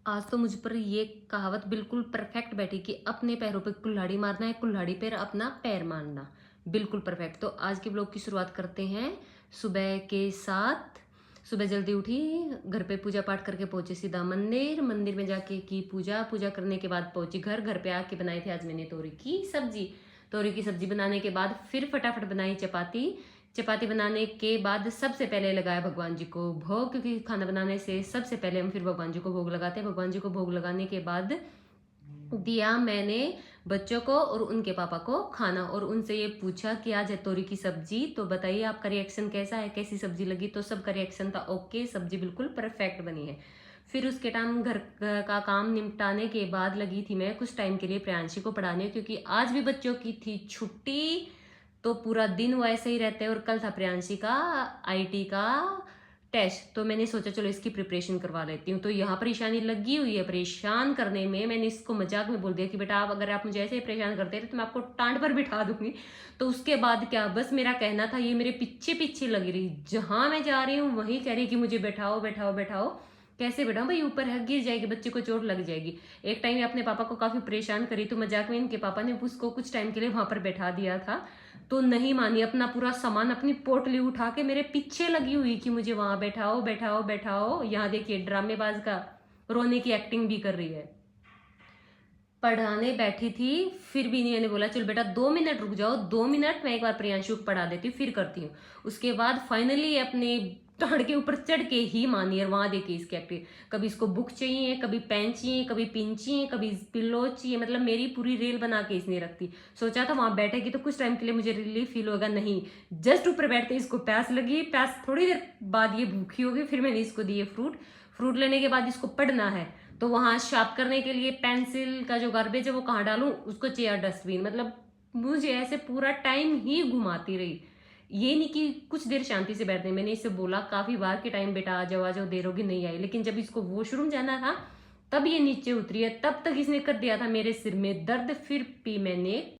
आज तो मुझ पर ये कहावत बिल्कुल परफेक्ट बैठी कि अपने पैरों पे कुल्हाड़ी मारना है, कुल्हाड़ी पर अपना पैर मारना। बिल्कुल परफेक्ट। तो आज के ब्लॉग की शुरुआत करते हैं सुबह के साथ। सुबह जल्दी उठी, घर पे पूजा पाठ करके पहुंचे सीधा मंदिर। मंदिर में जाके की पूजा, पूजा करने के बाद पहुंची घर। घर पे आके बनाई थी आज मैंने तोरी की सब्जी। तोरी की सब्जी बनाने के बाद फिर फटाफट बनाई चपाती। चपाती बनाने के बाद सबसे पहले लगाया भगवान जी को भोग, क्योंकि खाना बनाने से सबसे पहले हम फिर भगवान जी को भोग लगाते हैं। भगवान जी को भोग लगाने के बाद दिया मैंने बच्चों को और उनके पापा को खाना, और उनसे ये पूछा कि आज है तोरी की सब्जी, तो बताइए आपका रिएक्शन कैसा है, कैसी सब्जी लगी। तो सबका रिएक्शन था ओके, सब्जी बिल्कुल परफेक्ट बनी है। फिर उसके टाइम घर का काम निपटाने के बाद लगी थी मैं कुछ टाइम के लिए प्रियांशी को पढ़ाने, क्योंकि आज भी बच्चों की थी छुट्टी। तो पूरा दिन वो ऐसे ही रहते हैं, और कल था प्रियांशी का आईटी का टेस्ट। तो मैंने सोचा चलो इसकी प्रिपरेशन करवा लेती हूँ। तो यहाँ परेशानी लगी हुई है परेशान करने में। मैंने इसको मजाक में बोल दिया कि बेटा आप अगर आप मुझे ऐसे ही परेशान करते रहे तो मैं आपको टांड पर बिठा दूंगी। तो उसके बाद क्या, बस मेरा कहना था, ये मेरे पीछे पीछे लगी रही। जहां मैं जा रही हूँ वहीं कह रही कि मुझे बैठाओ बैठाओ बैठाओ। कैसे बैठाऊं भाई, ऊपर है, गिर जाएगी, बच्चे को चोट लग जाएगी। एक टाइम में अपने पापा को काफी परेशान करी, तो मजाक में इनके पापा ने उसको कुछ टाइम के लिए वहां पर बैठा दिया था। तो नहीं मानी, अपना पूरा सामान अपनी पोटली उठा के मेरे पीछे लगी हुई कि मुझे वहां बैठाओ बैठाओ बैठाओ। यहाँ देखिए ड्रामेबाज का रोने की एक्टिंग भी कर रही है। पढ़ाने बैठी थी, फिर भी नहीं, मैंने बोला चल बेटा 2 मिनट रुक जाओ, 2 मिनट मैं एक बार प्रियांशु को पढ़ा देती हूँ फिर करती हूँ। उसके बाद फाइनली अपने टाड़ के ऊपर चढ़ के ही मानी। और वहां देखिए इसकी एक्टिंग, कभी इसको बुक चाहिए, कभी पेन चाहिए, कभी पिन चाहिए, कभी पिल्लो चाहिए, मतलब मेरी पूरी रेल बना के इसने रखती। सोचा था वहां बैठेगी तो कुछ टाइम के लिए मुझे रिलीफ फील होगा, नहीं, जस्ट ऊपर बैठते इसको प्यास लगी। प्यास थोड़ी देर बाद ये भूखी होगी, फिर मैंने इसको दिए फ्रूट। फ्रूट लेने के बाद इसको पढ़ना है, तो वहां शार्प करने के लिए पेंसिल का जो गार्बेज है वो कहाँ डालूं, उसको चेयर डस्टबिन, मतलब मुझे ऐसे पूरा टाइम ही घुमाती रही। ये नहीं कि कुछ देर शांति से बैठने। मैंने इससे बोला काफी बार कि टाइम बेटा आ जाओ, देर होगी, नहीं आई। लेकिन जब इसको वॉशरूम जाना था तब ये नीचे उतरी है, तब तक इसने कर दिया था मेरे सिर में दर्द। फिर भी मैंने